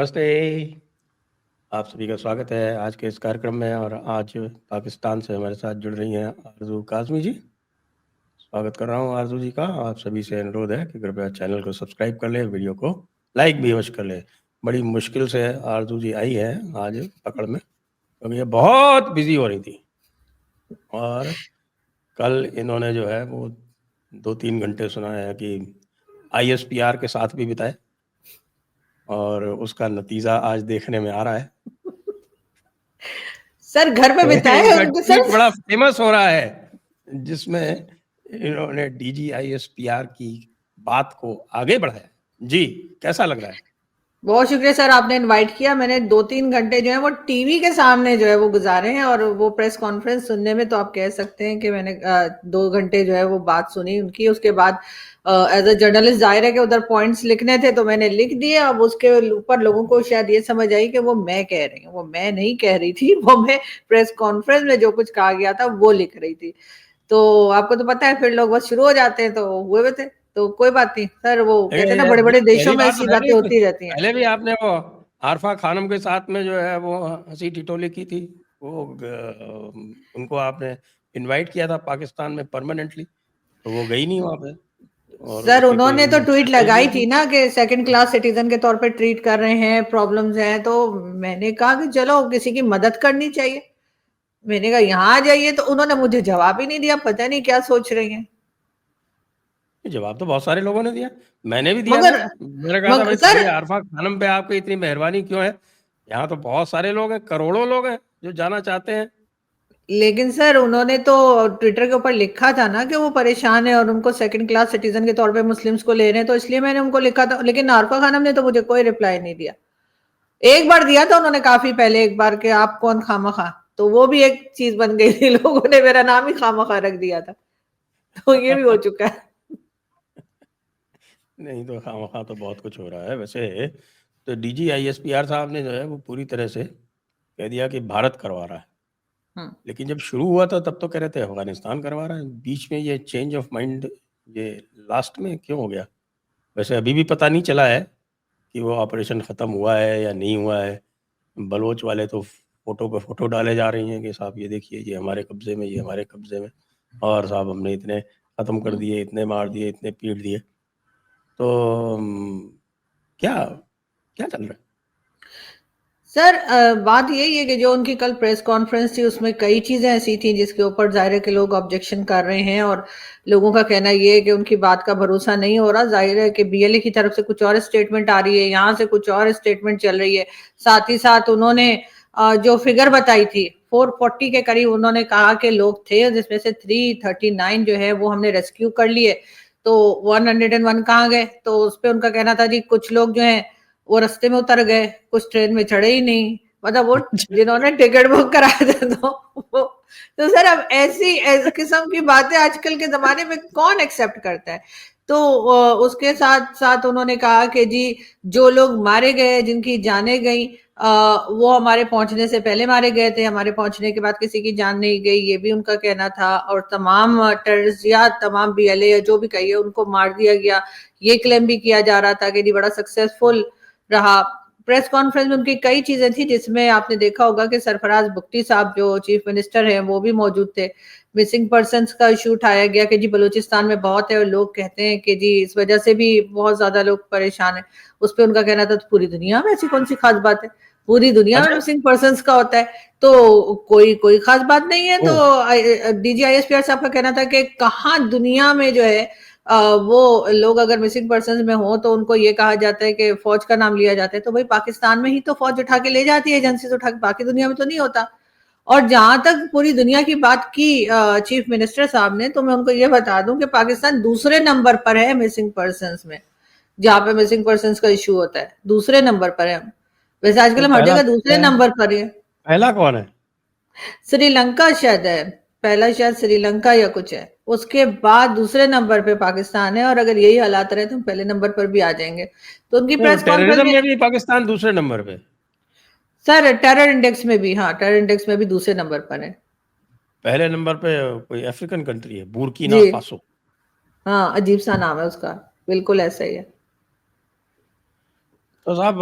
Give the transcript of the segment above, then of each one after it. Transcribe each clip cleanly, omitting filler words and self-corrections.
नमस्ते, आप सभी का स्वागत है आज के इस कार्यक्रम में। और आज पाकिस्तान से हमारे साथ जुड़ रही हैं आरज़ू काज़मी जी। स्वागत कर रहा हूँ आरज़ू जी का। आप सभी से अनुरोध है कि कृपया चैनल को सब्सक्राइब कर लें, वीडियो को लाइक भी अवश्य कर लें। बड़ी मुश्किल से आरज़ू जी आई है आज पकड़ में, क्योंकि ये बहुत बिजी हो रही थी और कल इन्होंने जो है वो 2-3 घंटे सुना है कि ISPR के साथ भी बिताए और उसका नतीजा आज देखने में आ रहा है। सर घर में बिताए इनका उनके ट्वीट सर। बड़ा फेमस हो रहा है, जिसमें इन्होंने DGISPR की बात को आगे बढ़ाया। जी, कैसा लग रहा है? बहुत शुक्रिया सर, आपने इनवाइट किया। मैंने 2-3 घंटे जो है वो टीवी के सामने जो है वो गुजारे हैं, और वो प्रेस कॉन्फ्रेंस सुनने में तो आप कह सकते हैं कि मैंने 2 घंटे जो है वो बात सुनी उनकी। उसके बाद एज अ जर्नलिस्ट जाहिर है कि उधर पॉइंट्स लिखने थे तो मैंने लिख दिए। अब उसके ऊपर लोगों को शायद ये समझ आई कि वो मैं कह रही हूँ, वो मैं नहीं कह रही थी, वो मैं प्रेस कॉन्फ्रेंस में जो कुछ कहा गया था वो लिख रही थी। तो आपको तो पता है फिर लोग बस शुरू हो जाते हैं, तो हुए हुए थे। तो कोई बात नहीं सर, वो कहते हैं ना बड़े बड़े देशों पहली में बात ऐसी तो है बातें नहीं, होती रहती हैं। पहले भी आपने वो आरफा खानम के साथ में जो है वो हंसी ठिठोली की थी। वो उनको आपने इनवाइट किया था पाकिस्तान में परमानेंटली, तो वो गई नहीं वहाँ पे और सर उसके कोई उन्होंने तो ट्वीट मैसेज लगाई नहीं थी थे। ना कि सेकंड क्लास सिटीजन के तौर पे ट्रीट कर रहे हैं, प्रॉब्लम्स हैं। तो मैंने कहा कि चलो किसी की मदद करनी चाहिए। मैंने कहा यहाँ आ जाइए, तो उन्होंने मुझे जवाब ही नहीं दिया। पता नहीं क्या सोच रही हैं। जवाब तो बहुत सारे लोगों ने दिया, मैंने भी दिया था। मगर मैंने कहा था मगर भाई सर, खाली आरफा खानम पे आपकी इतनी मेहरबानी क्यों है? यहाँ तो बहुत सारे लोग हैं, करोड़ों लोग हैं जो जाना चाहते हैं। लेकिन सर उन्होंने तो ट्विटर के ऊपर लिखा था ना कि वो परेशान है और उनको सेकंड क्लास सिटीजन के तौर पे मुस्लिम्स को ले रहे हैं, तो इसलिए मैंने उनको लिखा था। लेकिन आरफा खानम ने तो मुझे कोई रिप्लाई नहीं दिया। एक बार दिया था उन्होंने, काफी पहले एक बार, के आप कौन खामखा, तो वो भी एक चीज बन गई थी, लोगों ने मेरा नाम ही खामखा रख दिया था। तो ये भी हो चुका है। नहीं तो खामखा तो बहुत कुछ हो रहा है वैसे। तो DGISPR साहब ने जो है वो पूरी तरह से कह दिया कि भारत करवा रहा है, हम्म। लेकिन जब शुरू हुआ था तब तो कह रहे थे अफगानिस्तान करवा रहा है। बीच में ये चेंज ऑफ माइंड ये लास्ट में क्यों हो गया? वैसे अभी भी पता नहीं चला है कि वो ऑपरेशन ख़त्म हुआ है या नहीं हुआ है। बलोच वाले तो फोटो पे फोटो डाले जा रही हैं कि साहब ये देखिए, ये हमारे कब्जे में, ये हमारे कब्जे में, और साहब हमने इतने ख़त्म कर दिए, इतने मार दिए, इतने पीट दिए। तो क्या क्या चल रहा है? सर बात यही है कि जो उनकी कल प्रेस कॉन्फ्रेंस थी उसमें कई चीजें ऐसी थी जिसके ऊपर जाहिर है कि लोग ऑब्जेक्शन कर रहे हैं, और लोगों का कहना ये है कि उनकी बात का भरोसा नहीं हो रहा। जाहिर है कि BLA की तरफ से कुछ और स्टेटमेंट आ रही है, यहाँ से कुछ और स्टेटमेंट चल रही है। साथ ही साथ उन्होंने जो फिगर बताई थी 440 के करीब, उन्होंने कहा कि लोग थे, जिसमें से 339 जो है वो हमने रेस्क्यू कर लिए। तो 101 कहाँ गए? तो उस पर उनका कहना था जी कुछ लोग जो है वो रास्ते में उतर गए, कुछ ट्रेन में चढ़े ही नहीं। मतलब वो जिन्होंने टिकट बुक कराया था, तो सर अब ऐसी किस्म की बातें आजकल के जमाने में कौन एक्सेप्ट करता है? तो उसके साथ साथ उन्होंने कहा कि जी जो लोग मारे गए, जिनकी जानें गई, वो हमारे पहुंचने से पहले मारे गए थे, हमारे पहुंचने के बाद किसी की जान नहीं गई, ये भी उनका कहना था। और तमाम टेररिस्ट या तमाम BLA या जो भी कहिए उनको मार दिया गया, ये क्लेम भी किया जा रहा था कि जी बड़ा सक्सेसफुल रहा। प्रेस कॉन्फ्रेंस में उनकी कई चीजें थी, जिसमें आपने देखा होगा कि सरफराज बुख्ती साहब जो चीफ मिनिस्टर हैं वो भी मौजूद थे। मिसिंग पर्सनस का इशू उठाया गया कि जी बलूचिस्तान में बहुत है और लोग कहते हैं कि जी इस वजह से भी बहुत ज्यादा लोग परेशान है। उस पर उनका कहना था पूरी दुनिया में ऐसी कौन सी खास बात है, पूरी दुनिया में अच्छा। मिसिंग पर्सनस का होता है, तो कोई कोई खास बात नहीं है। ओ, तो DGISPR साहब का कहना था कि कहाँ दुनिया में जो है वो लोग अगर मिसिंग पर्सन में हो तो उनको ये कहा जाता है कि फौज का नाम लिया जाता है। तो भाई पाकिस्तान में ही तो फौज उठा के ले जाती है, एजेंसी उठा के, बाकी दुनिया में तो नहीं होता। और जहां तक पूरी दुनिया की बात की चीफ मिनिस्टर साहब ने, तो मैं उनको ये बता दूं कि पाकिस्तान दूसरे नंबर पर है मिसिंग पर्सन में। जहां पे मिसिंग पर्सन का इशू होता है दूसरे नंबर पर है हम। वैसे आजकल तो हम हर पहला जगह कौन दूसरे है? नंबर पर है। पहला कौन है? श्रीलंका शायद है, पहला शायद श्रीलंका या कुछ है। उसके बाद दूसरे नंबर पे पाकिस्तान है, और अगर यही हालात रहे तो हम पहले नंबर पर भी आ जाएंगे। तो उनकी तो प्रेस कॉन्फ्रेंस टेररिज्म में, में भी पाकिस्तान दूसरे नंबर पे? सर टेरर इंडेक्स में भी, हाँ टेरर इंडेक्स में भी दूसरे नंबर पर है। पहले नंबर पे कोई अफ्रीकन कंट्री है, जी बुर्किना फासो। हाँ, अजीब सा नाम है उसका, बिल्कुल ऐसा ही है। तो साहब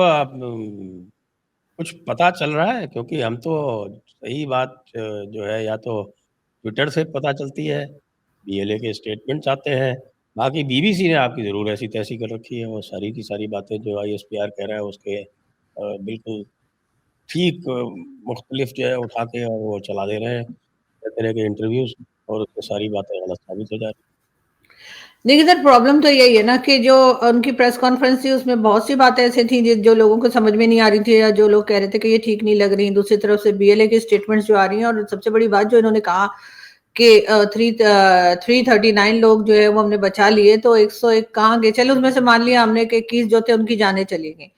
कुछ पता चल रहा है? क्योंकि हम तो सही बात जो है या तो ट्विटर से पता चलती है, बीएलए के स्टेटमेंट्स आते हैं, बाकी बीबीसी ने आपकी ज़रूर ऐसी-तैसी कर रखी है, वो सारी की सारी बातें जो आईएसपीआर कह रहा है उसके बिल्कुल ठीक मुख्तलिफ जो है उठा के और वो चला दे रहे हैं, तरह-तरह के इंटरव्यूज़, और उसमें सारी बातें गलत साबित हो जा रही। देखिए सर, प्रॉब्लम तो यही है ना कि जो उनकी प्रेस कॉन्फ्रेंस थी उसमें बहुत सी बातें ऐसी थी जो लोगों को समझ में नहीं आ रही थी, या जो लोग कह रहे थे कि ये ठीक नहीं लग रही। दूसरी तरफ से बीएलए की स्टेटमेंट्स जो आ रही हैं, और सबसे बड़ी बात जो इन्होंने कहा कि 339 लोग जो है वो हमने बचा लिए, तो 101 कहाँ गए? चलो उसमें से मान लिया हमने कि 21 जो थे उनकी जानें चली गई,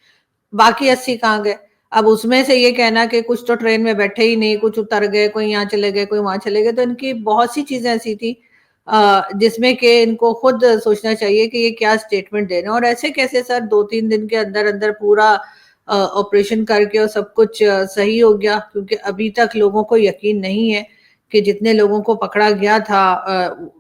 बाकी 80 कहाँ गए? अब उसमें से ये कहना कि कुछ तो ट्रेन में बैठे ही नहीं, कुछ उतर गए, कोई यहाँ चले गए, कोई वहां चले गए, तो इनकी बहुत सी चीजें ऐसी थी जिसमें कि इनको खुद सोचना चाहिए कि ये क्या स्टेटमेंट दे रहे हैं। और ऐसे कैसे सर 2-3 दिन के अंदर अंदर पूरा ऑपरेशन करके और सब कुछ सही हो गया? क्योंकि अभी तक लोगों को यकीन नहीं है कि जितने लोगों को पकड़ा गया था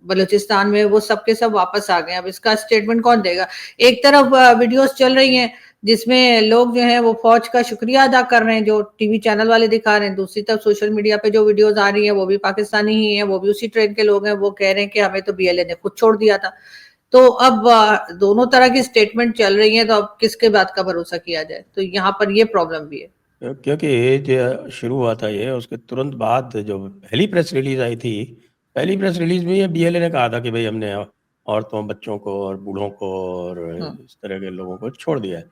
बलूचिस्तान में, वो सब के सब वापस आ गए। अब इसका स्टेटमेंट कौन देगा? एक तरफ वीडियोस चल रही हैं जिसमें लोग जो है वो फौज का शुक्रिया अदा कर रहे हैं, जो टीवी चैनल वाले दिखा रहे हैं। दूसरी तरफ सोशल मीडिया पे जो वीडियोस आ रही हैं वो भी पाकिस्तानी ही हैं, वो भी उसी ट्रेन के लोग हैं, वो कह रहे हैं कि हमें तो बीएलए ने खुद छोड़ दिया था। तो अब दोनों तरह की स्टेटमेंट चल रही है, तो अब किसके बात का भरोसा किया जाए? तो यहाँ पर ये प्रॉब्लम भी है। क्योंकि ये जो शुरू हुआ था ये, उसके तुरंत बाद जो पहली प्रेस रिलीज आई थी, पहली प्रेस रिलीज में ये बीएलए ने कहा था कि भाई हमने औरतों, बच्चों को और बूढ़ों को और इस तरह के लोगों को छोड़ दिया है,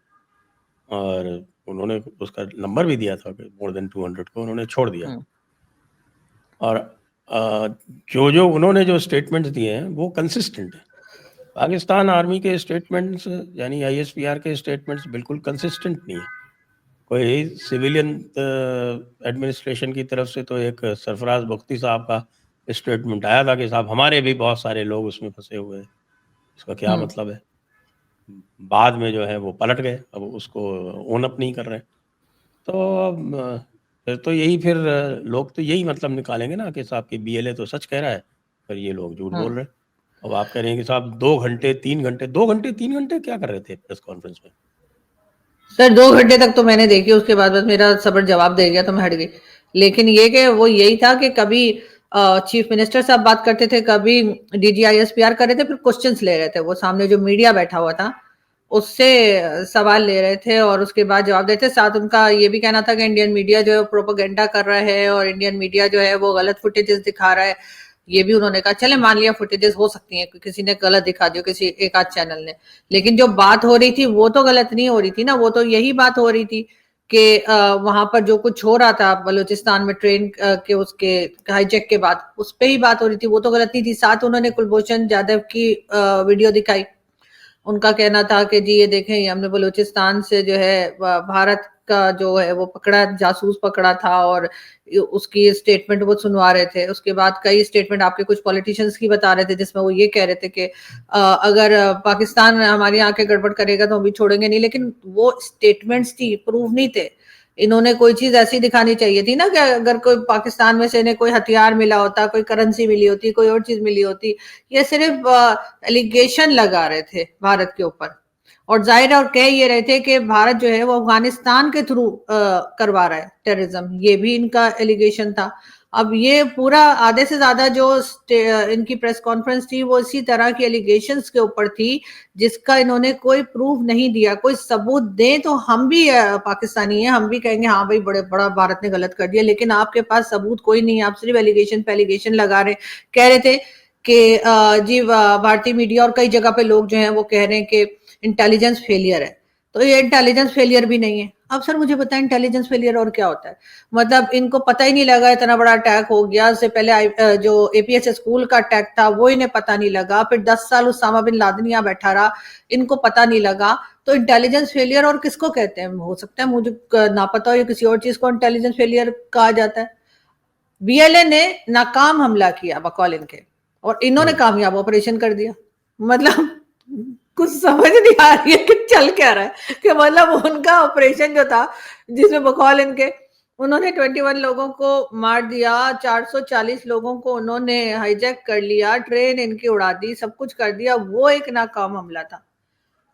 और उन्होंने उसका नंबर भी दिया था कि मोर देन 200 को उन्होंने छोड़ दिया। और जो उन्होंने जो स्टेटमेंट्स दिए हैं वो कंसिस्टेंट है। पाकिस्तान आर्मी के स्टेटमेंट्स यानी आईएसपीआर के स्टेटमेंट्स बिल्कुल कंसिस्टेंट नहीं है। कोई सिविलियन एडमिनिस्ट्रेशन की तरफ से तो एक सरफराज बुख्ती साहब का स्टेटमेंट आया था कि साहब हमारे भी बहुत सारे लोग उसमें फंसे हुए हैं, इसका क्या मतलब है? बाद में जो है वो पलट गए, अब उसको ओन अप नहीं कर रहे। तो फिर तो यही, फिर लोग तो यही मतलब निकालेंगे ना कि साहब कि बीएलए तो सच कह रहा है, पर ये लोग झूठ बोल रहे हैं। अब आप कह रहे हैं कि साहब 2 घंटे 3 घंटे 2 घंटे 3 घंटे क्या कर रहे थे प्रेस कॉन्फ्रेंस में? सर 2 घंटे तक तो मैंने देखी, उसके बाद बस मेरा सब्र जवाब दे गया तो मैं हट गई। लेकिन ये कि वो यही था कि कभी चीफ मिनिस्टर साहब बात करते थे, कभी डीजीआईएसपीआर कर रहे थे, फिर क्वेश्चंस ले रहे थे। वो सामने जो मीडिया बैठा हुआ था उससे सवाल ले रहे थे और उसके बाद जवाब देते। साथ उनका ये भी कहना था कि इंडियन मीडिया जो है प्रोपेगेंडा कर रहा है और इंडियन मीडिया जो है वो गलत फुटेजेस दिखा रहा है। ये भी उन्होंने कहा। चले मान लिया फुटेजेस हो सकती हैं, किसी ने गलत दिखा दिया, किसी एक आध चैनल ने, लेकिन जो बात हो रही थी वो तो गलत नहीं हो रही थी ना। वो तो यही बात हो रही थी कि वहां पर जो कुछ हो रहा था बलूचिस्तान में ट्रेन के उसके हाईजैक के बाद, उस पर ही बात हो रही थी, वो तो गलत नहीं थी। साथ उन्होंने कुलभूषण जाधव की वीडियो दिखाई। उनका कहना था कि जी ये देखें, ये हमने बलूचिस्तान से जो है भारत का जो है वो पकड़ा, जासूस पकड़ा था, और उसकी स्टेटमेंट वो सुनवा रहे थे। उसके बाद कई स्टेटमेंट आपके कुछ पॉलिटिशियंस की बता रहे थे जिसमें वो ये कह रहे थे कि अगर पाकिस्तान हमारी आंखें गड़बड़ करेगा तो हम भी छोड़ेंगे नहीं। लेकिन वो स्टेटमेंट्स थी, प्रूफ नहीं थे। इन्होंने कोई चीज ऐसी दिखानी चाहिए थी ना कि अगर कोई पाकिस्तान में से इन्हें कोई हथियार मिला होता, कोई करेंसी मिली होती, कोई और चीज मिली होती। ये सिर्फ एलिगेशन लगा रहे थे भारत के ऊपर, और जाहिर और कह ये रहे थे कि भारत जो है वो अफगानिस्तान के थ्रू करवा रहा है टेररिज्म। ये भी इनका एलिगेशन था। अब ये पूरा आधे से ज्यादा जो इनकी प्रेस कॉन्फ्रेंस थी वो इसी तरह की एलिगेशंस के ऊपर थी, जिसका इन्होंने कोई प्रूफ नहीं दिया। कोई सबूत दें तो हम भी पाकिस्तानी हैं, हम भी कहेंगे हाँ भाई बड़ा भारत ने गलत कर दिया। लेकिन आपके पास सबूत कोई नहीं है, आप सिर्फ एलिगेशन पे एलिगेशन लगा रहे। कह रहे थे कि जी भारतीय मीडिया और कई जगह पे लोग जो हैं वो कह रहे हैं कि इंटेलिजेंस फेलियर है। तो ये इंटेलिजेंस फेलियर भी नहीं है। अब सर मुझे बताएं इंटेलिजेंस फेलियर और क्या होता है? मतलब इनको पता ही नहीं लगा इतना बड़ा अटैक हो गया। उससे पहले जो एपीएस स्कूल का अटैक था वो इन्हें पता नहीं लगा। फिर 10 साल उसामा बिन लादेन यहाँ बैठा रहा, इनको पता नहीं लगा। तो इंटेलिजेंस फेलियर और किसको कहते हैं? हो सकता है मुझे ना पता हो, या किसी और चीज को इंटेलिजेंस फेलियर कहा जाता है। बीएलए ने नाकाम हमला किया बकौल इनके, और इन्होंने कामयाब ऑपरेशन कर दिया। मतलब कुछ समझ नहीं आ रही है कि चल क्या रहा है। कि मतलब उनका ऑपरेशन जो था जिसमें बकौल इनके उन्होंने 21 लोगों को मार दिया, 440 लोगों को उन्होंने हाईजैक कर लिया, ट्रेन इनकी उड़ा दी, सब कुछ कर दिया, वो एक नाकाम हमला था।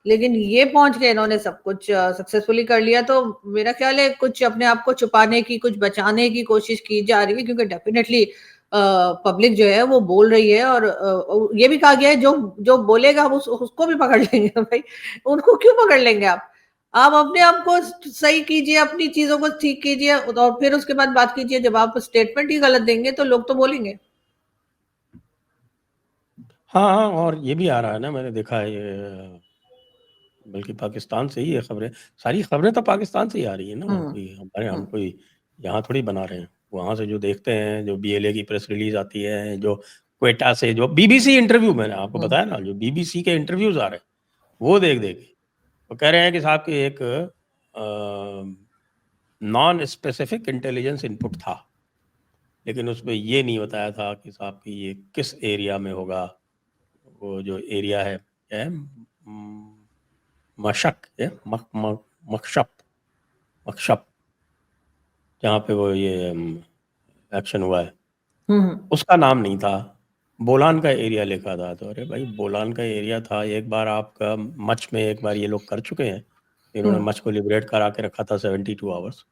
लेकिन ये पहुंच गए, इन्होंने सब कुछ सक्सेसफुली कर लिया। तो मेरा ख्याल है कुछ अपने आप को छुपाने की, कुछ बचाने की कोशिश की जा रही है, क्योंकि डेफिनेटली पब्लिक जो है वो बोल रही है। और ये भी कहा गया है जो जो बोलेगा हम उसको भी पकड़ लेंगे। भाई उनको क्यों पकड़ लेंगे? आप अपने आप को सही कीजिए, अपनी चीजों को ठीक कीजिए, और फिर उसके बाद बात कीजिए। जब आप स्टेटमेंट ही गलत देंगे तो लोग तो बोलेंगे। हाँ हाँ, और ये भी आ रहा है ना, मैंने देखा है ये, बल्कि पाकिस्तान से ही ये खबरें, सारी खबरें तो पाकिस्तान से ही आ रही है ना, कोई हमारे हम कोई यहाँ थोड़ी बना रहे हैं। वहाँ से जो देखते हैं, जो बीएलए की प्रेस रिलीज आती है, जो क्वेटा से जो बीबीसी इंटरव्यू, मैंने आपको बताया ना, जो बीबीसी के इंटरव्यूज आ रहे हैं, वो देख देख वो कह रहे हैं कि साहब की एक नॉन स्पेसिफिक इंटेलिजेंस इनपुट था, लेकिन उसमें ये नहीं बताया था कि साहब की ये किस एरिया में होगा। वो जो एरिया है क्या है, मशक है, मकशप, मकशप, जहाँ पे वो ये एक्शन हुआ है, उसका नाम नहीं था। बोलान का एरिया लिखा था। तो अरे भाई, बोलान का एरिया था, एक बार आपका मच में एक बार ये लोग कर चुके हैं, इन्होंने मच को लिबरेट करा के रखा था 72 आवर्स।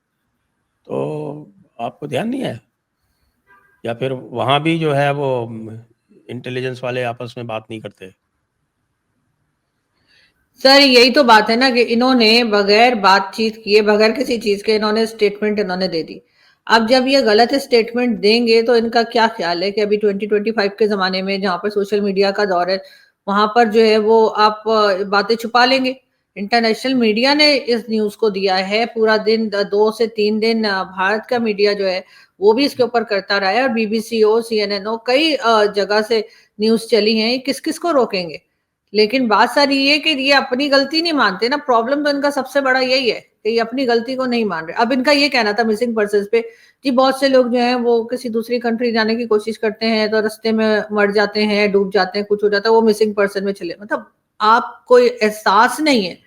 तो आपको ध्यान नहीं है? या फिर वहाँ भी जो है वो इंटेलिजेंस वाले आपस में बात नहीं करते? सर यही तो बात है ना कि इन्होंने बगैर बातचीत किए, बगैर किसी चीज के इन्होंने स्टेटमेंट इन्होंने दे दी। अब जब ये गलत स्टेटमेंट देंगे तो इनका क्या ख्याल है कि अभी 2025 के जमाने में जहां पर सोशल मीडिया का दौर है, वहां पर जो है वो आप बातें छुपा लेंगे। इंटरनेशनल मीडिया ने इस न्यूज को दिया है, पूरा दिन 2 से 3 दिन भारत का मीडिया जो है वो भी इसके ऊपर करता रहा है, और बीबीसी हो, सीएनएन हो, कई जगह से न्यूज चली है। किस किस को रोकेंगे? लेकिन बात सारी ये कि ये अपनी गलती नहीं मानते ना। प्रॉब्लम तो इनका सबसे बड़ा यही है कि ये अपनी गलती को नहीं मान रहे। अब इनका ये कहना था मिसिंग पर्सन पे, जी बहुत से लोग जो हैं वो किसी दूसरी कंट्री जाने की कोशिश करते हैं तो रास्ते में मर जाते हैं, डूब जाते हैं, कुछ हो जाता है, वो मिसिंग पर्सन में चले। मतलब आपको एहसास नहीं है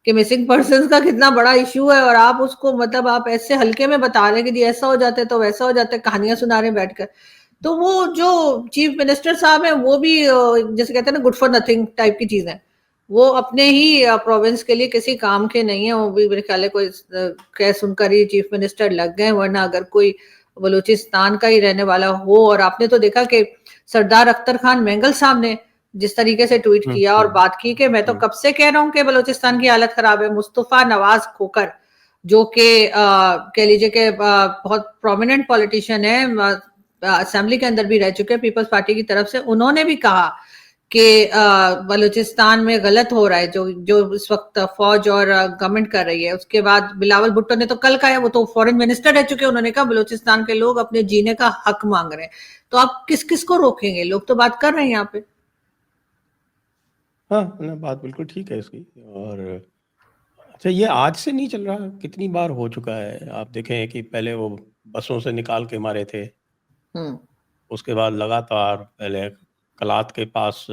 कि मिसिंग पर्सन का कितना बड़ा इश्यू है, और आप उसको मतलब आप ऐसे हल्के में बता रहे हैं कि जी ऐसा हो जाता है तो वैसा हो जाता है, कहानियां सुना रहे हैं बैठकर। तो वो जो चीफ मिनिस्टर साहब हैं वो भी जैसे कहते हैं ना गुड फॉर नथिंग टाइप की चीज है। वो अपने ही प्रोविंस के लिए किसी काम के नहीं है। वो भी मेरे ख्याल है कोई कह सुनकर ही चीफ मिनिस्टर लग गए, वरना अगर कोई बलूचिस्तान का ही रहने वाला हो। और आपने तो देखा कि सरदार अख्तर खान मैंगल साहब ने जिस तरीके से ट्वीट किया और बात की कि मैं तो कब से कह रहा हूं कि बलूचिस्तान की हालत खराब है। मुस्तफा नवाज खोकर जो कि कह लीजिए कि बहुत प्रोमिनेंट पॉलिटिशियन है, असेंबली के अंदर भी रह चुके हैं पीपल्स पार्टी की तरफ से, उन्होंने भी कहा कि बलूचिस्तान में गलत हो रहा है जो जो इस वक्त फौज और गवर्नमेंट कर रही है। उसके बाद बिलावल भुट्टो ने तो कल कहा है, वो तो फॉरेन मिनिस्टर रह चुके हैं, उन्होंने कहा बलूचिस्तान के लोग अपने जीने का हक मांग रहे हैं। तो आप किस किस को रोकेंगे? लोग तो बात कर रहे हैं यहाँ पे। हाँ ना, बात बिल्कुल ठीक है इसकी। और अच्छा, ये आज से नहीं चल रहा, कितनी बार हो चुका है। आप देखें कि पहले वो बसों से निकाल के मारे थे, उसके बाद लगातार पहले कलात के पास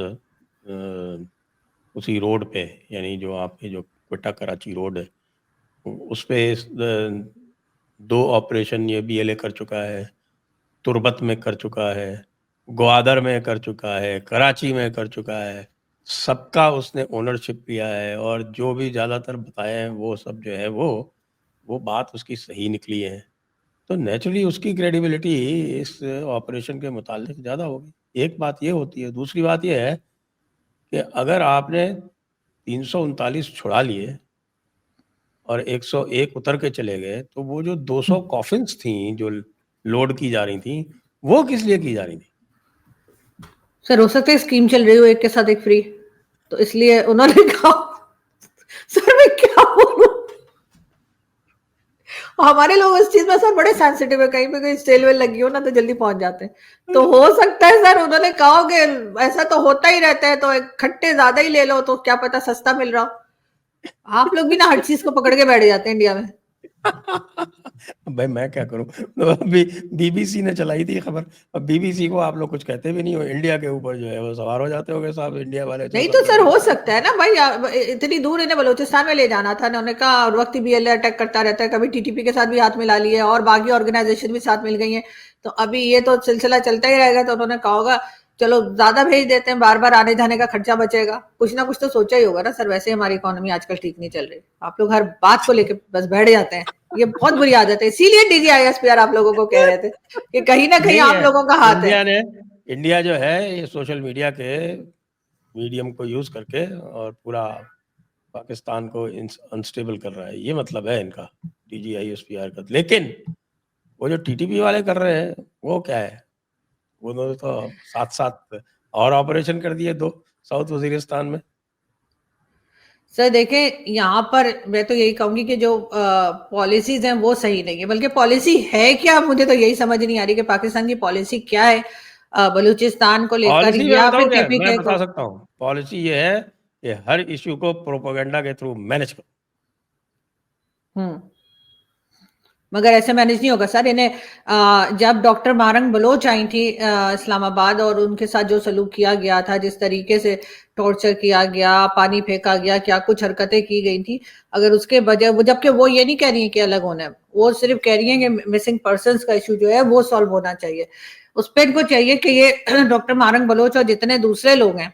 उसी रोड पे, यानी जो आपके जो क्वेटा कराची रोड है, उस पे 2 ऑपरेशन ये बीएलए कर चुका है। तुर्बत में कर चुका है, ग्वादर में कर चुका है, कराची में कर चुका है। सबका उसने ओनरशिप लिया है, और जो भी ज़्यादातर बताए हैं वो सब जो है वो बात उसकी सही निकली है। तो नेचुरली उसकी क्रेडिबिलिटी इस ऑपरेशन के मुतालिक ज़्यादा होगी। एक बात ये होती है। दूसरी बात ये है कि अगर आपने 339 छुड़ा लिए और 101 उतर के चले गए, तो वो जो 200 कॉफिन्स थी जो लोड की जा रही थी, वो किस लिए की जा रही थी? सर हो सकता है स्कीम चल रही हो एक के साथ एक फ्री, तो इसलिए उन्होंने कहा। सर मैं क्या बोलूं, हमारे लोग इस चीज में सर बड़े सेंसिटिव है। कहीं पे कोई सेल वेल लगी हो ना तो जल्दी पहुंच जाते हैं। तो हो सकता है सर उन्होंने कहा कि ऐसा तो होता ही रहता है, तो एक खट्टे ज्यादा ही ले लो तो क्या पता सस्ता मिल रहा हो। आप लोग भी ना हर चीज को पकड़ के बैठ जाते हैं इंडिया में। भाई मैं क्या करूं? तो अभी बीबीसी ने चलाई थी खबर। अब बीबीसी को आप लोग कुछ कहते भी नहीं हो, इंडिया के ऊपर जो है वो सवार हो जाते होगे साहब, इंडिया वाले नहीं चल तो सब सर हो गड़बड़। सकता है ना भाई, इतनी दूर इन्हें बलूचिस्तान में ले जाना था, उन्होंने कहा और वक्त भी अटैक करता रहता है, कभी टीटीपी के साथ भी हाथ मिला लिए और बाकी ऑर्गेनाइजेशन भी साथ मिल गई हैं। तो अभी ये तो सिलसिला चलता ही रहेगा। तो उन्होंने कहा होगा चलो ज्यादा भेज देते हैं, बार बार आने जाने का खर्चा बचेगा, कुछ ना कुछ तो सोचा ही होगा ना सर। वैसे हमारी इकोनॉमी आजकल ठीक नहीं चल रही, आप लोग हर बात को लेके बस बैठ जाते हैं, ये बहुत बुरी आदत है। इसीलिए DGISPR आप लोगों को कह रहे थे कि कहीं ना कहीं नहीं आप है, लोगों का हाथ है। इंडिया जो है ये सोशल मीडिया के मीडियम को यूज करके और पूरा पाकिस्तान को अनस्टेबल कर रहा है, ये मतलब है इनका DGISPR का। लेकिन वो जो TTP वाले कर रहे हैं वो क्या है, उन्होंने तो साथ साथ और ऑपरेशन कर दिए 2 साउथ वजीरिस्तान में। सर देखें, यहाँ पर मैं तो यही कहूंगी कि जो पॉलिसीज हैं वो सही नहीं है, बल्कि पॉलिसी है क्या, मुझे तो यही समझ नहीं आ रही कि पाकिस्तान की पॉलिसी क्या है बलूचिस्तान को लेकर पॉलिसी मैं या फिर बताऊं क्या, मैं KPK बता को। सकता हूँ। पॉलिसी ये है कि हर इश्यू को प्रोपेगेंडा के थ्रू मैनेज करो। हम्म मगर ऐसे मैनेज नहीं होगा सर। इन्हें जब डॉक्टर मारंग बलोच आई थी इस्लामाबाद, और उनके साथ जो सलूक किया गया था, जिस तरीके से टॉर्चर किया गया, पानी फेंका गया, क्या कुछ हरकतें की गई थी, अगर उसके बजाय वो, जबकि वो ये नहीं कह रही है कि अलग होना है, वो सिर्फ कह रही है कि मिसिंग पर्सनस का इशू जो है वो सॉल्व होना चाहिए। उस पर इनको चाहिए कि ये डॉक्टर मारंग बलोच और जितने दूसरे लोग हैं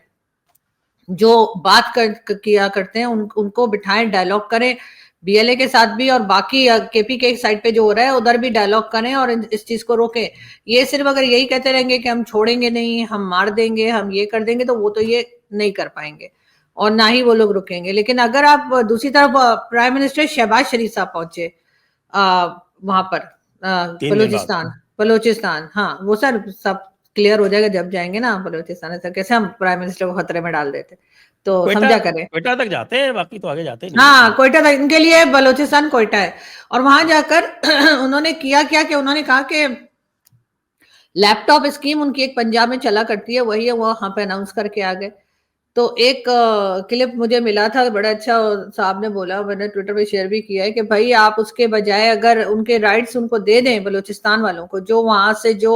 जो बात किया करते हैं उनको बिठाएं, डायलॉग करें BLA के साथ भी, और बाकी KPK के साइड पे जो हो रहा है उधर भी डायलॉग करें और इस चीज को रोकें। ये सिर्फ अगर यही कहते रहेंगे कि हम छोड़ेंगे नहीं, हम मार देंगे, हम ये कर देंगे, तो वो तो ये नहीं कर पाएंगे और ना ही वो लोग रुकेंगे। लेकिन अगर आप दूसरी तरफ प्राइम मिनिस्टर शहबाज शरीफ साहब पहुंचे वहां पर 3 दिन बाद बलोचिस्तान, हाँ वो सर सब क्लियर हो जाएगा जब जाएंगे ना बलोचिस्तान। सर कैसे हम प्राइम मिनिस्टर को खतरे में डाल देते, तो क्वेटा, समझा करें। क्वेटा तक जाते हैं, बाकी तो आगे जाते नहीं है। हाँ कोयटा तक इनके लिए बलोचिस्तान कोयटा है। और वहां जाकर उन्होंने किया क्या कि उन्होंने कहा कि लैपटॉप स्कीम उनकी एक पंजाब में चला करती है, वही है, वो वहां पे अनाउंस करके आ गए। तो एक क्लिप मुझे मिला था, बड़ा अच्छा साहब ने बोला, मैंने ट्विटर पे शेयर भी किया है, कि भाई आप उसके बजाय अगर उनके राइट्स उनको दे दें, बलूचिस्तान वालों को, जो वहां से जो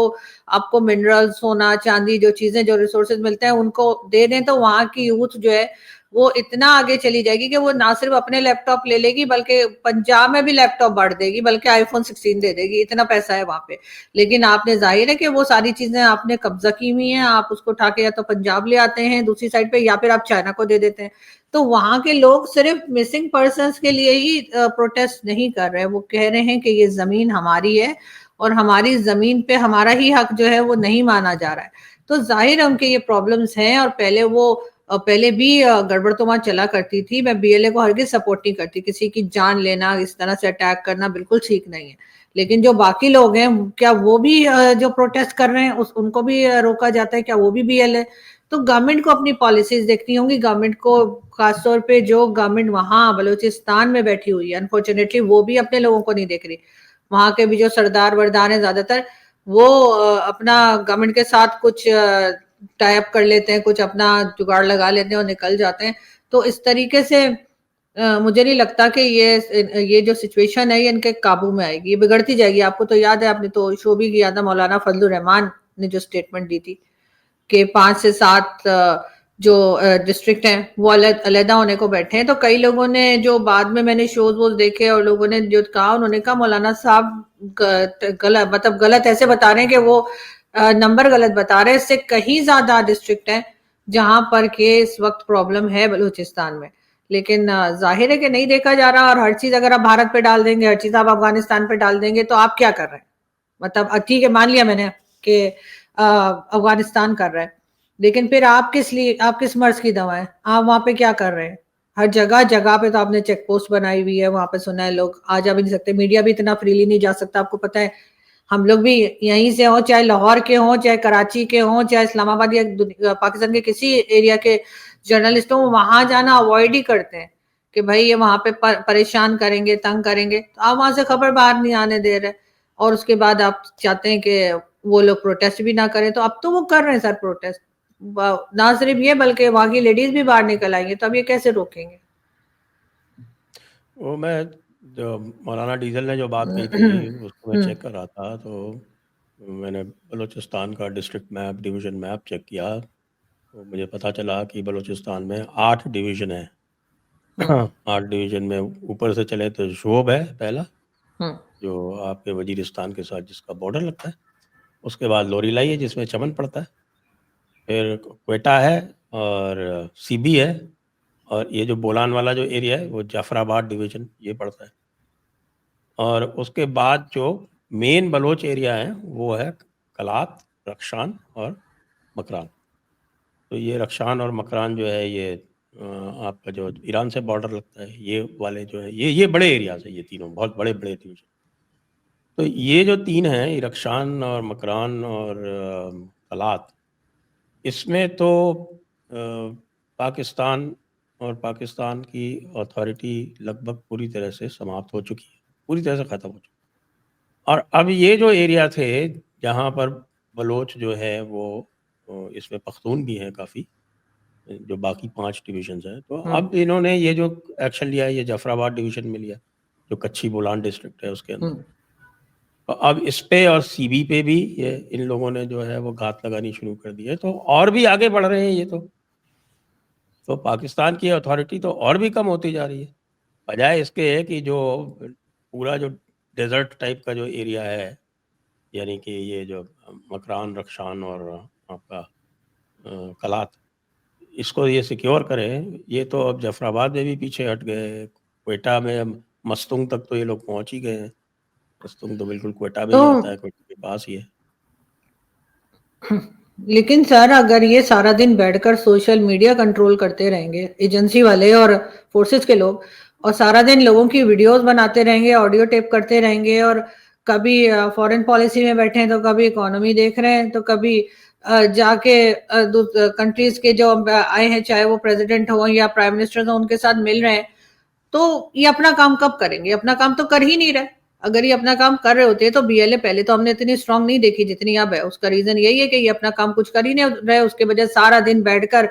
आपको मिनरल, सोना, चांदी, जो चीजें, जो रिसोर्सेज मिलते हैं उनको दे दें, तो वहां की यूथ जो है वो इतना आगे चली जाएगी कि वो ना सिर्फ अपने लैपटॉप ले लेगी, बल्कि पंजाब में भी लैपटॉप बांट देगी, बल्कि iPhone 16 दे देगी, इतना पैसा है वहां पे। लेकिन आपने, जाहिर है कि वो सारी चीजें आपने कब्जा की हुई हैं, आप उसको उठा के या तो पंजाब ले आते हैं दूसरी साइड पे, या फिर आप चाइना को दे देते हैं। तो वहां के लोग सिर्फ मिसिंग पर्सन के लिए ही प्रोटेस्ट नहीं कर रहे हैं, वो कह रहे हैं कि ये जमीन हमारी है और हमारी जमीन पे हमारा ही हक जो है वो नहीं माना जा रहा है। तो जाहिर है उनके ये प्रॉब्लम्स हैं, और पहले भी गड़बड़ तो वहां चला करती थी। मैं BLA को हरगिज सपोर्ट नहीं करती, किसी की जान लेना, इस तरह से अटैक करना बिल्कुल ठीक नहीं है। लेकिन जो बाकी लोग हैं, क्या वो भी जो प्रोटेस्ट कर रहे हैं उनको भी रोका जाता है क्या, वो भी BLA? तो गवर्नमेंट को अपनी पॉलिसीज देखनी होंगी, गवर्नमेंट को, खासतौर पे जो गवर्नमेंट वहां बलूचिस्तान में बैठी हुई है, अनफॉर्चुनेटली वो भी अपने लोगों को नहीं देख रही। वहां के भी जो सरदार वरदार हैं ज्यादातर, वो अपना गवर्नमेंट के साथ कुछ टाई अप कर लेते हैं, कुछ अपना जुगाड़ लगा लेते हैं और निकल जाते हैं। तो इस तरीके से मुझे नहीं लगता कि ये जो सिचुएशन है ये इनके काबू में आएगी, ये बिगड़ती जाएगी। आपको तो याद है, आपने तो शो भी किया था, मौलाना फजलुर रहमान ने जो स्टेटमेंट दी थी कि 5 से 7 जो डिस्ट्रिक्ट हैं वो अलहदा होने को बैठे हैं। तो कई लोगों ने, जो बाद में मैंने शोज वोज देखे और लोगों ने जो कहा, उन्होंने कहा मौलाना साहब गलत, मतलब गलत ऐसे बता रहे हैं कि वो नंबर गलत बता रहे हैं। इससे कहीं ज्यादा डिस्ट्रिक्ट है जहां पर के इस वक्त प्रॉब्लम है बलूचिस्तान में। लेकिन जाहिर है कि नहीं देखा जा रहा, और हर चीज अगर आप भारत पे डाल देंगे, हर चीज आप अफगानिस्तान पे डाल देंगे, तो आप क्या कर रहे हैं? मतलब ठीक है, मान लिया मैंने कि अफगानिस्तान कर रहा है, लेकिन फिर आप किस लिए, आप किस मर्ज की दवा है, आप वहां पे क्या कर रहे हैं? हर जगह जगह पे तो आपने चेक पोस्ट बनाई हुई है, वहां पे सुना है लोग आ जा भी नहीं सकते, मीडिया भी इतना फ्रीली नहीं जा सकता, आपको पता है। हम लोग भी यहीं से हो, चाहे लाहौर के हों, चाहे कराची के हों, चाहे इस्लामाबाद या पाकिस्तान के किसी एरिया के जर्नलिस्ट हों, वहां जाना अवॉइड ही करते हैं कि भाई ये वहां पे परेशान करेंगे, तंग करेंगे, तो आप वहां से खबर बाहर नहीं आने दे रहे। और उसके बाद आप चाहते हैं कि वो लोग प्रोटेस्ट भी ना करें, तो अब तो वो कर रहे हैं सर प्रोटेस्ट। ना सिर्फ ये, बल्कि वहां की लेडीज भी बाहर निकल आएंगे, तो अब ये कैसे रोकेंगे? वो मैं, जो मौलाना डीजल ने जो बात कही थी उसको मैं चेक कर रहा था, तो मैंने बलूचिस्तान का district map, division map check किया, तो मुझे पता चला कि बलूचिस्तान में 8 डिवीज़न है। 8 डिवीज़न में ऊपर से चले तो शोब है पहला, जो आपके वजीरिस्तान के साथ जिसका बॉर्डर लगता है। उसके बाद लोरीलाई है जिसमें चमन पड़ता है। फिर क्वेटा है और सीबी है, और ये जो बोलान वाला जो एरिया है वो जाफराबाद डिवीजन ये पड़ता है। और उसके बाद जो मेन बलोच एरिया है वो है कलात, रक्षान और मकरान। तो ये रक्षान और मकरान जो है ये आपका जो ईरान से बॉर्डर लगता है, ये वाले जो है ये बड़े एरियाज है, ये तीनों बहुत बड़े बड़े डिवीजन। तो ये जो तीन हैं, रक्षान और मकरान और कलात, इसमें तो पाकिस्तान और पाकिस्तान की अथॉरिटी लगभग पूरी तरह से समाप्त हो चुकी है, पूरी तरह से ख़त्म हो चुकी है। और अब ये जो एरिया थे जहाँ पर बलोच जो है वो इसमें पख्तून भी हैं काफ़ी, जो बाकी 5 डिविजन्स हैं, तो अब इन्होंने ये जो एक्शन लिया है ये जाफराबाद डिवीजन में लिया, जो कच्ची बोलान डिस्ट्रिक्ट है उसके अंदर। तो अब इस पे और सीबी पे भी ये इन लोगों ने जो है वो घात लगानी शुरू कर दी है, तो और भी आगे बढ़ रहे हैं ये तो पाकिस्तान की अथॉरिटी तो और भी कम होती जा रही है, बजाय इसके कि जो पूरा जो डेजर्ट टाइप का जो एरिया है, यानी कि ये जो मकरान, रक्षान और आपका कलात, इसको ये सिक्योर करें। ये तो अब जफराबाद में भी पीछे हट गए, क्वेटा में मस्तुंग तक तो ये लोग पहुंच ही गए हैं। मस्तुंग तो बिल्कुल क्वेटा में ही आता है, क्वेटा के पास ही है। लेकिन सर अगर ये सारा दिन बैठकर सोशल मीडिया कंट्रोल करते रहेंगे एजेंसी वाले और फोर्सेस के लोग, और सारा दिन लोगों की वीडियोस बनाते रहेंगे, ऑडियो टेप करते रहेंगे, और कभी फॉरेन पॉलिसी में बैठे हैं तो कभी इकोनॉमी देख रहे हैं, तो कभी जाके कंट्रीज के जो आए हैं, चाहे वो प्रेसिडेंट हो या प्राइम मिनिस्टर हो, उनके साथ मिल रहे हैं, तो ये अपना काम कब करेंगे? अपना काम तो कर ही नहीं रहे। अगर ये अपना काम कर रहे होते तो बीएलए पहले तो हमने इतनी स्ट्रांग नहीं देखी जितनी अब है। उसका रीजन यही है कि ये अपना काम कुछ कर ही नहीं रहे, उसके वजह सारा दिन बैठकर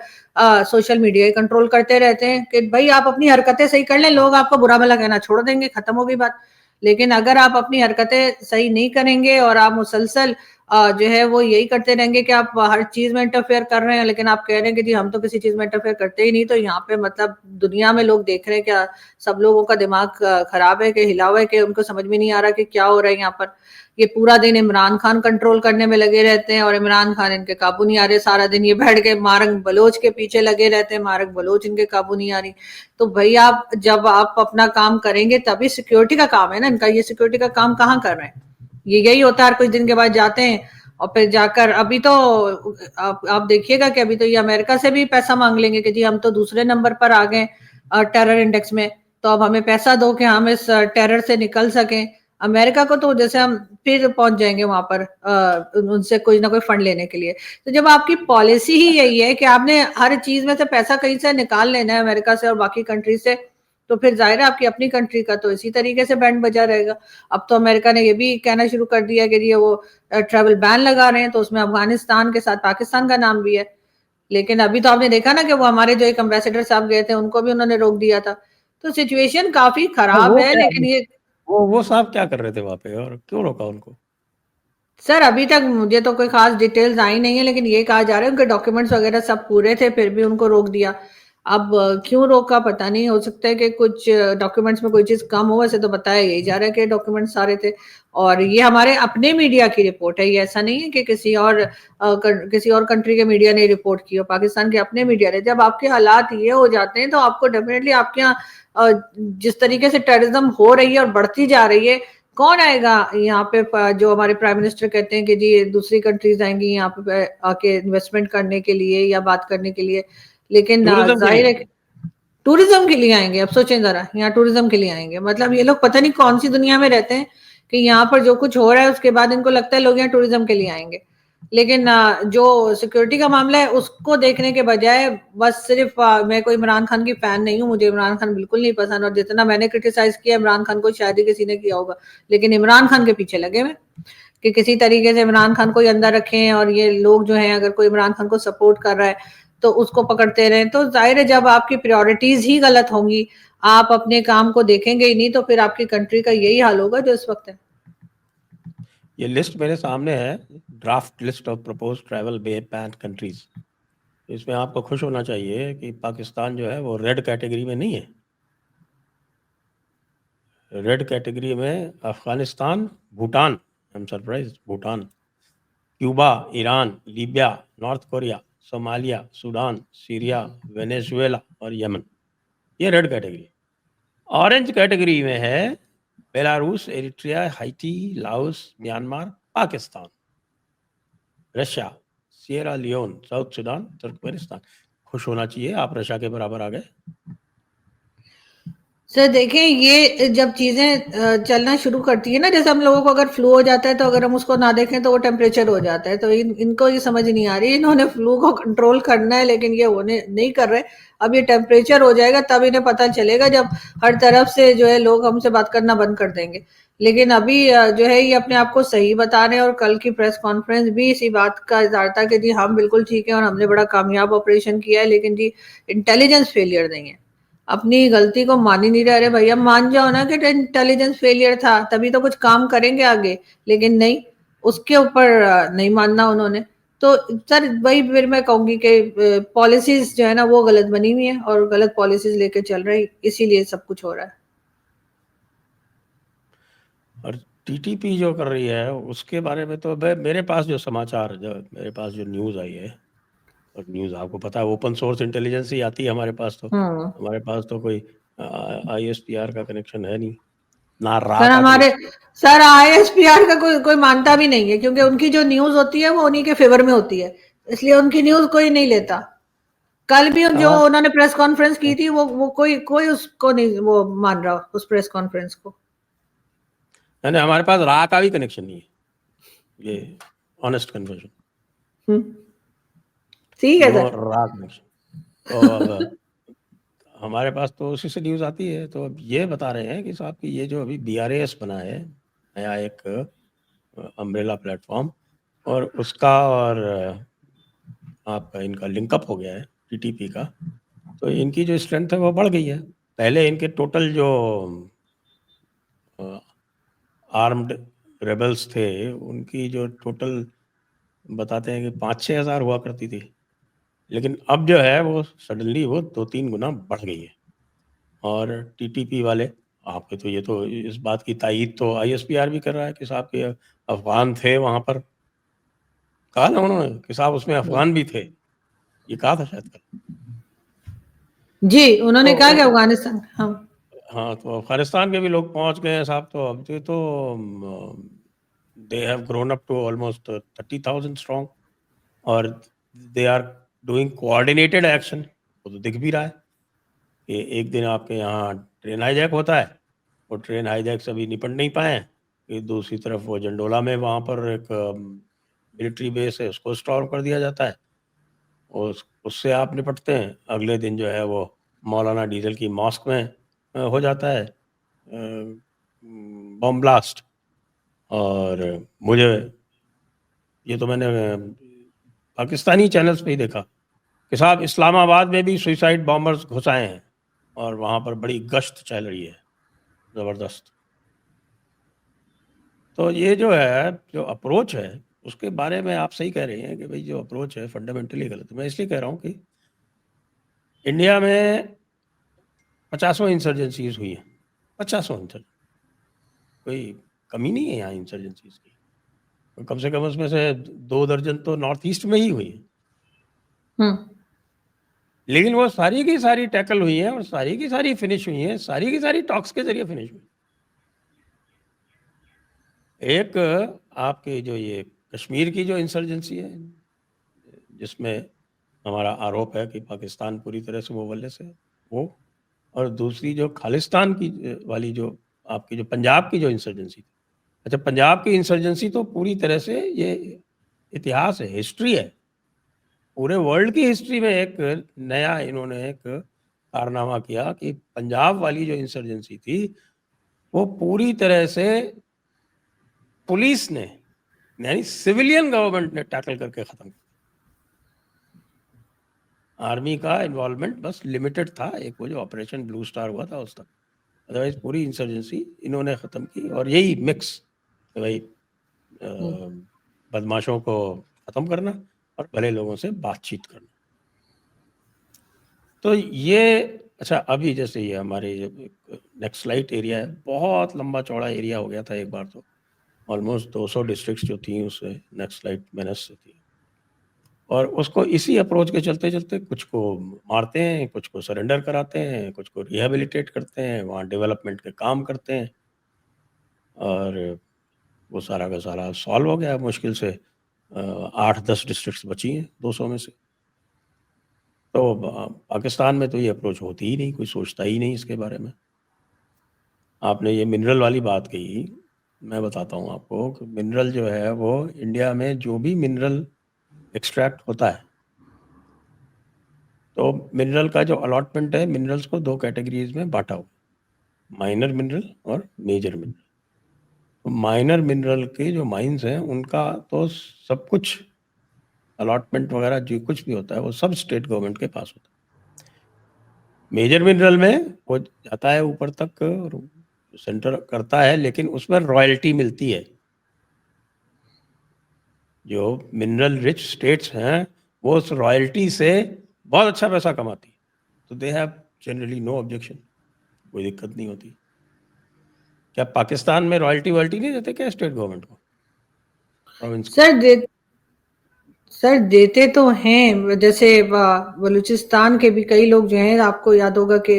सोशल मीडिया कंट्रोल करते रहते हैं कि भाई आप अपनी हरकतें सही कर लें, लोग आपको बुरा भला कहना छोड़ देंगे, खत्म होगी बात। लेकिन अगर आप अपनी हरकतें सही नहीं करेंगे और आप मुसलसल जो है वो यही करते रहेंगे कि आप हर चीज में इंटरफेयर कर रहे हैं, लेकिन आप कह रहे हैं कि जी हम तो किसी चीज में इंटरफेयर करते ही नहीं, तो यहाँ पे मतलब दुनिया में लोग देख रहे हैं, क्या सब लोगों का दिमाग खराब है कि हिला हुआ है कि उनको समझ में नहीं आ रहा कि क्या हो रहा है यहाँ पर। ये पूरा दिन इमरान खान कंट्रोल करने में लगे रहते हैं और इमरान खान इनके काबू नहीं आ रहे, सारा दिन ये बैठ के मारंग बलोच के पीछे लगे रहते हैं, मारंग बलोच इनके काबू नहीं आ रही। तो भाई आप जब आप अपना काम करेंगे तभी सिक्योरिटी का काम है ना इनका, ये सिक्योरिटी का काम कहाँ कर रहे हैं? ये यही होता है, कुछ दिन के बाद जाते हैं और फिर जाकर अभी तो आप देखिएगा कि अभी तो ये अमेरिका से भी पैसा मांग लेंगे कि जी हम तो दूसरे नंबर पर आ गए टेरर इंडेक्स में, तो अब हमें पैसा दो कि हम इस टेरर से निकल सकें। अमेरिका को तो जैसे हम फिर पहुंच जाएंगे वहां पर उनसे कोई ना कोई फंड लेने के लिए। तो जब आपकी पॉलिसी ही यही है कि आपने हर चीज में से पैसा कहीं से निकाल लेना है अमेरिका से और बाकी कंट्री से, तो फिर जाहिर है आपकी अपनी कंट्री का तो इसी तरीके से बैंड बजा रहेगा। अब तो अमेरिका ने ये भी कहना शुरू कर दिया कि ये वो ट्रैवल बैन लगा रहे हैं, तो उसमें अफगानिस्तान के साथ पाकिस्तान का नाम भी है। लेकिन अभी तो आपने देखा ना कि वो हमारे जो एक एम्बेसडर साहब गए थे उनको भी उन्होंने रोक दिया था। तो सिचुएशन काफी खराब है, लेकिन ये वो साहब क्या कर रहे थे वहां पे और क्यों रोका उनको? सर अभी तक मुझे तो कोई खास डिटेल्स आई नहीं है, लेकिन ये कहा जा रहा है उनके डॉक्यूमेंट्स वगैरह सब पूरे थे फिर भी उनको रोक दिया। अब क्यों रोका पता नहीं, हो सकता है कि कुछ डॉक्यूमेंट्स में कोई चीज कम हो, वैसे तो बताया यही जा रहा है कि डॉक्यूमेंट्स सारे थे। और ये हमारे अपने मीडिया की रिपोर्ट है, ये ऐसा नहीं है कि किसी और कंट्री के मीडिया ने रिपोर्ट की हो, पाकिस्तान के अपने मीडिया ने। जब आपके हालात ये हो जाते हैं तो आपको डेफिनेटली आपके यहाँ जिस तरीके से टेररिज्म हो रही है और बढ़ती जा रही है, कौन आएगा यहाँ पे? जो हमारे प्राइम मिनिस्टर कहते हैं कि जी दूसरी कंट्रीज आएंगी यहाँ पे आके इन्वेस्टमेंट करने के लिए या बात करने के लिए, लेकिन जाहिर है टूरिज्म के लिए आएंगे। अब सोचें जरा, यहाँ टूरिज्म के लिए आएंगे, मतलब ये लोग पता नहीं कौन सी दुनिया में रहते हैं कि यहाँ पर जो कुछ हो रहा है उसके बाद इनको लगता है लोग यहाँ टूरिज्म के लिए आएंगे। लेकिन जो सिक्योरिटी का मामला है उसको देखने के बजाय बस सिर्फ मैं कोई इमरान खान की फैन नहीं हूँ, मुझे इमरान खान बिल्कुल नहीं पसंद, और जितना मैंने क्रिटिसाइज किया इमरान खान को शायद ही किसी ने किया होगा, लेकिन इमरान खान के पीछे लगे हुए कि किसी तरीके से इमरान खान को अंदर रखें। और ये लोग जो हैं अगर कोई इमरान खान को सपोर्ट कर रहा है तो उसको पकड़ते रहें, तो जाहिर है जब आपकी प्रायोरिटीज ही गलत होंगी, आप अपने काम को देखेंगे ही नहीं, तो फिर आपकी कंट्री का यही हाल होगा जो इस वक्त है। ये लिस्ट मेरे सामने है, draft list of propose travel ban countries. इसमें आपको खुश होना चाहिए कि पाकिस्तान जो है वो रेड कैटेगरी में नहीं है। रेड कैटेगरी में Afghanistan, Bhutan, I am surprise, Bhutan, Cuba, Iran, Libya, North Korea, Somalia, Sudan, Syria, Venezuela और यमन, ये रेड कैटेगरी। ऑरेंज कैटेगरी में है Belarus, Eritrea, Haiti, Laos, Myanmar, Pakistan, Russia, Sierra Leone, South Sudan, Turkmenistan. खुश होना चाहिए, आप रशिया के बराबर आ गए। सर देखें, ये जब चीजें चलना शुरू करती है ना, जैसे हम लोगों को अगर फ्लू हो जाता है तो अगर हम उसको ना देखें तो वो टेम्परेचर हो जाता है, तो इनको ये समझ नहीं आ रही, इन्होंने फ्लू को कंट्रोल करना है लेकिन ये होने नहीं कर रहे। अब ये टेम्परेचर हो जाएगा तब इन्हें पता चलेगा, जब हर तरफ से जो है लोग हमसे बात करना बंद कर देंगे। लेकिन अभी जो है ये अपने आप को सही बता रहे हैं, और कल की प्रेस कॉन्फ्रेंस भी इसी बात का इज़हार था कि जी हम बिल्कुल ठीक है और हमने बड़ा कामयाब ऑपरेशन किया है, लेकिन जी इंटेलिजेंस फेलियर नहीं है, अपनी गलती को मान ही नहीं रहे। अरे भैया मान जाओ ना कि इंटेलिजेंस फेलियर था, तभी तो कुछ काम करेंगे आगे, लेकिन नहीं, उसके ऊपर नहीं मानना उन्होंने। तो सर वही फिर मैं कहूंगी कि पॉलिसीज जो है ना वो गलत बनी हुई है और गलत पॉलिसीज लेके चल रही, इसीलिए सब कुछ हो रहा है। और टीटीपी जो कर रही है उसके बारे में तो मेरे पास जो समाचार, जो मेरे पास जो न्यूज़ आई है, और न्यूज़ आपको पता है ओपन सोर्स इंटेलिजेंस ही आती है हमारे पास, तो हमारे पास तो कोई ISPR का कनेक्शन है नहीं, ना रा सर का हमारे कनेक्शन। सर ISPR का कोई मानता भी नहीं है, क्योंकि उनकी जो न्यूज होती है वो उन्हीं के फेवर में होती है, इसलिए उनकी न्यूज कोई नहीं लेता। कल भी जो हाँ, उन्होंने प्रेस कॉन्फ्रेंस की थी वो कोई कोई उसको नहीं वो मान रहा उस प्रेस कॉन्फ्रेंस को। यानी हमारे पास रा का भी कनेक्शन नहीं है, ये ऑनेस्ट कन्वर्जन, ठीक है नो सर। रा कनेक्शन। तो अब हमारे पास तो उसी से न्यूज़ आती है। तो अब ये बता रहे हैं कि साहब कि ये जो अभी BRAS बना है, नया एक अम्ब्रेला प्लेटफॉर्म, और उसका और आपका इनका लिंकअप हो गया है TTP का, तो इनकी जो स्ट्रेंथ है वो बढ़ गई है। पहले इनके टोटल जो आर्म्ड रेबल्स थे उनकी जो टोटल बताते हैं कि 5-6 हज़ार हुआ करती थी, लेकिन अब जो है वो सडनली वो 2-3 गुना बढ़ गई है। और TTP वाले, आपके तो ये तो इस बात की तायीद तो ISPR भी कर रहा है कि साहब के अफगान थे वहाँ पर, कहा ना उन्होंने कि साहब उसमें अफगान भी थे, ये कहा था शायद कल। जी उन्होंने कहा कि तो अफगानिस्तान, हाँ हाँ, तो अफगानिस्तान के भी लोग पहुंच गए हैं साहब। तो अब तो they have grown up to almost 30,000 strong, और they are doing coordinated action. वो तो दिख भी रहा है कि एक दिन आपके यहाँ ट्रेन हाईजैक होता है, वो ट्रेन हाईजैक से अभी निपट नहीं पाए, कि दूसरी तरफ वो जंडोला में वहाँ पर एक मिलिट्री बेस है, उसको स्टॉर्म कर दिया जाता है, उससे आप निपटते हैं। अगले दिन जो है वो मौलाना डीजल की मॉस्क में हो जाता है बम ब्लास्ट। और मुझे ये तो मैंने पाकिस्तानी चैनल्स पे ही देखा कि साहब इस्लामाबाद में भी सुसाइड बॉम्बर्स घुस आए हैं, और वहाँ पर बड़ी गश्त चल रही है ज़बरदस्त। तो ये जो है, जो अप्रोच है, उसके बारे में आप सही कह रहे हैं कि भाई जो अप्रोच है फंडामेंटली गलत है। मैं इसलिए कह रहा हूँ कि इंडिया में 50 इंसर्जेंसीज हुई हैं, 50 इंसर्जेंसी, कोई कमी नहीं है यहाँ इंसर्जेंसीज की। तो कम से कम उसमें से 2 दर्जन तो नॉर्थ ईस्ट में ही हुई है, लेकिन वो सारी की सारी टैकल हुई है और सारी की सारी फिनिश हुई है, सारी की सारी टॉक्स के जरिए फिनिश हुई। एक आपके जो ये कश्मीर की जो इंसर्जेंसी है, जिसमें हमारा आरोप है कि पाकिस्तान पूरी तरह से मुवल्लिस है, वो, और दूसरी जो खालिस्तान की वाली जो आपकी जो पंजाब की जो इंसर्जेंसी थी। अच्छा, पंजाब की इंसर्जेंसी तो पूरी तरह से ये इतिहास है, हिस्ट्री है, पूरे वर्ल्ड की हिस्ट्री में एक नया इन्होंने एक कारनामा किया कि पंजाब वाली जो इंसर्जेंसी थी वो पूरी तरह से पुलिस ने, यानी सिविलियन गवर्नमेंट ने टैकल करके खत्म। आर्मी का इन्वॉल्वमेंट बस लिमिटेड था, एक वो जो ऑपरेशन ब्लू स्टार हुआ था उस तक, अदरवाइज पूरी इंसर्जेंसी इन्होंने ख़त्म की। और यही मिक्स कि भाई बदमाशों को ख़त्म करना और भले लोगों से बातचीत करना। तो ये अच्छा, अभी जैसे ये हमारे नेक्स्ट लाइट एरिया है, बहुत लंबा चौड़ा एरिया हो गया था एक बार, तो ऑलमोस्ट 200 डिस्ट्रिक्ट्स जो थी उससे नेक्स्ट लाइट मेनस से थी। और उसको इसी अप्रोच के चलते-चलते कुछ को मारते हैं, कुछ को सरेंडर कराते हैं, कुछ को रिहैबिलिटेट करते हैं, वहाँ डेवलपमेंट के काम करते हैं और वो सारा का सारा सॉल्व हो गया है मुश्किल से 8-10 डिस्ट्रिक्ट्स बची हैं 200 में से। तो पाकिस्तान में तो ये अप्रोच होती ही नहीं, कोई सोचता ही नहीं इसके बारे में। आपने ये मिनरल वाली बात कही, मैं बताता हूँ आपको कि मिनरल जो है वो इंडिया में जो भी मिनरल एक्सट्रैक्ट होता है, तो मिनरल का जो अलॉटमेंट है, मिनरल्स को 2 कैटेगरीज़ में बाँटा हुआ है, माइनर मिनरल और मेजर मिनरल। तो माइनर मिनरल के जो माइन्स हैं, उनका तो सब कुछ अलॉटमेंट वगैरह जो कुछ भी होता है, वो सब स्टेट गवर्नमेंट के पास होता है। मेजर मिनरल में वो जाता है ऊपर तक और सेंटर करता है, लेकिन उसमें रॉयल्टी मिलती है। जो मिनरल रिच स्टेट्स हैं, वो उस रॉयल्टी से बहुत अच्छा पैसा कमाती है। तो they have generally no objection, कोई दिक्कत नहीं होती। क्या पाकिस्तान में रॉयल्टी-वॉयल्टी नहीं देते क्या स्टेट गवर्नमेंट को? प्रोविंस को? सर देते तो हैं, जैसे बलूचिस्तान के भी कई लोग जो हैं, आपको याद होगा कि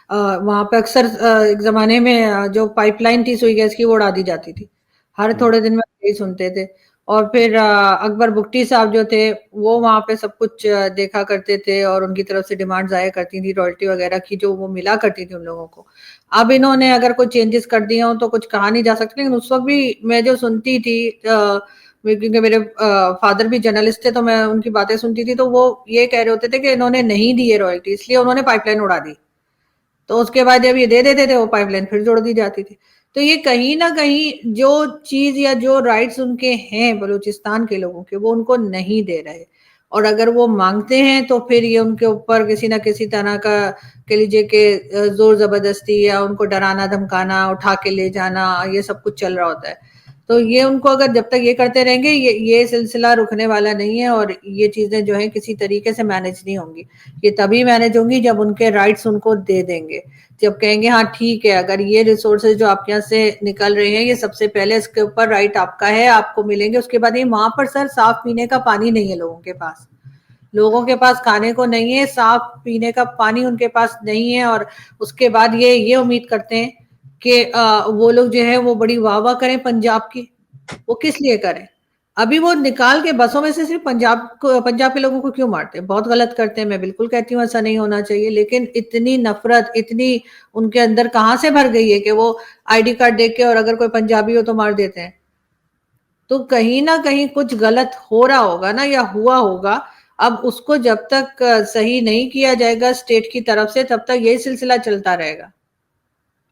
वहां पे अक्सर एक जमाने में जो पाइपलाइन थी सुई गैस की, वो उड़ा दी जाती थी। हर थोड़े दिन में यही सुनते थे। और फिर अकबर बुगटी साहब जो थे, वो वहां पे सब कुछ देखा करते थे और उनकी तरफ से डिमांड्स आया करती थी रॉयल्टी वगैरह की, जो वो मिला करती थी उन लोगों को। अब इन्होंने अगर कोई चेंजेस कर दिए हो तो कुछ कहा नहीं जा सकता, लेकिन उस वक्त भी मैं जो सुनती थी, क्योंकि मेरे फादर भी जर्नलिस्ट थे, तो मैं उनकी बातें सुनती थी, तो वो ये कह रहे होते थे कि इन्होंने नहीं दी है रॉयल्टी, इसलिए उन्होंने पाइपलाइन उड़ा दी। तो उसके बाद जब ये दे देते थे, वो पाइपलाइन फिर जोड़ दी जाती थी। तो ये कहीं ना कहीं जो चीज या जो राइट्स उनके हैं बलूचिस्तान के लोगों के, वो उनको नहीं दे रहे। और अगर वो मांगते हैं तो फिर ये उनके ऊपर किसी ना किसी तरह का, कह लीजिए कि जोर जबरदस्ती या उनको डराना धमकाना, उठा के ले जाना, ये सब कुछ चल रहा होता है। तो ये उनको अगर जब तक ये करते रहेंगे, ये सिलसिला रुकने वाला नहीं है और ये चीजें जो है किसी तरीके से मैनेज नहीं होंगी। ये तभी मैनेज होंगी जब उनके राइट्स उनको दे देंगे, जब कहेंगे हाँ ठीक है, अगर ये रिसोर्सेज जो आपके यहाँ से निकल रहे हैं, ये सबसे पहले इसके ऊपर राइट आपका है, आपको मिलेंगे। उसके बाद ये वहां पर सर साफ पीने का पानी नहीं है लोगों के पास, लोगों के पास खाने को नहीं है, साफ पीने का पानी उनके पास नहीं है। और उसके बाद ये उम्मीद करते हैं कि वो लोग जो है वो बड़ी वाह वाह करें पंजाब की। वो किस लिए करें? अभी वो निकाल के बसों में से सिर्फ पंजाब के लोगों को क्यों मारते हैं? बहुत गलत करते हैं, मैं बिल्कुल कहती हूँ ऐसा नहीं होना चाहिए, लेकिन इतनी नफरत, इतनी उनके अंदर कहाँ से भर गई है कि वो आईडी कार्ड देख के और अगर कोई पंजाबी हो तो मार देते हैं। तो कहीं ना कहीं कुछ गलत हो रहा होगा ना, या हुआ होगा। अब उसको जब तक सही नहीं किया जाएगा स्टेट की तरफ से, तब तक यही सिलसिला चलता रहेगा।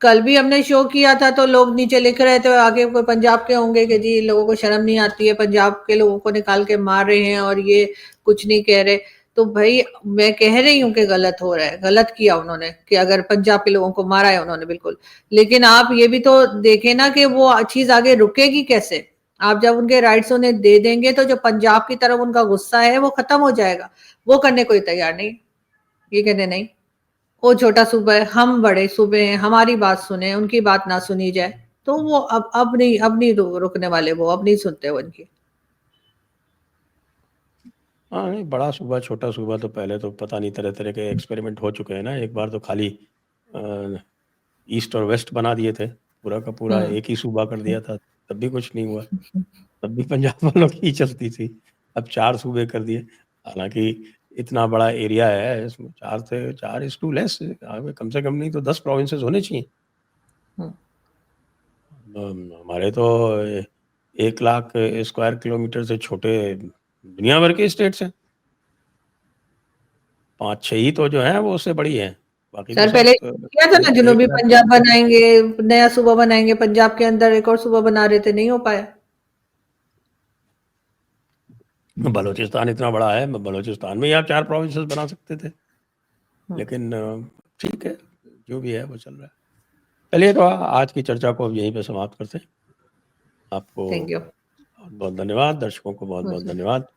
कल भी हमने शो किया था तो लोग नीचे लिख रहे थे, आगे कोई पंजाब के होंगे कि जी लोगों को शर्म नहीं आती है, पंजाब के लोगों को निकाल के मार रहे हैं और ये कुछ नहीं कह रहे। तो भाई मैं कह रही हूँ कि गलत हो रहा है, गलत किया उन्होंने कि अगर पंजाब के लोगों को मारा है उन्होंने, बिल्कुल। लेकिन आप ये भी तो देखें ना कि वो चीज आगे रुकेगी कैसे। आप जब उनके राइट्स उन्हें दे देंगे तो जो पंजाब की तरफ उनका गुस्सा है वो खत्म हो जाएगा। वो करने को तैयार नहीं, ये कहते नहीं वो छोटा सूबा है, हम बड़े सूबे हैं, हमारी बात सुने, उनकी बात ना सुनी जाए। तो वो अब नहीं रुकने वाले, वो अब नहीं सुनते वो इनकी। हाँ, नहीं, बड़ा सूबा छोटा सूबा तो पहले तो पता नहीं तरह तरह के एक्सपेरिमेंट हो चुके हैं ना। एक बार तो खाली ईस्ट और वेस्ट बना दिए थे, पूरा का पूरा एक ही सूबा कर दिया था, तब भी कुछ नहीं हुआ, तब भी पंजाब वालों की ही चलती थी। अब 4 सूबे कर दिए, हालांकि इतना बड़ा एरिया है, इसमें 4 इज टू लेस, कम से कम नहीं तो 10 प्रोविंसेस होने चाहिए। हमारे तो 1 लाख स्क्वायर किलोमीटर से छोटे दुनिया भर के स्टेट्स हैं, 5-6 ही तो जो है वो उससे बड़ी है, बाकी तो सर सब पहले किया था ना, 1 जुनूबी लाख। पंजाब बनाएंगे, नया सूबा बनाएंगे, पंजाब के अंदर एक और सूबा बना रहे थे, नहीं हो पाया। बलूचिस्तान इतना बड़ा है, बलूचिस्तान में ही आप 4 प्रोविंसेस बना सकते थे, लेकिन ठीक है, जो भी है वो चल रहा है। चलिए, तो आज की चर्चा को अब यहीं पे समाप्त करते हैं। आपको थैंक यू। बहुत बहुत धन्यवाद, दर्शकों को बहुत बहुत धन्यवाद।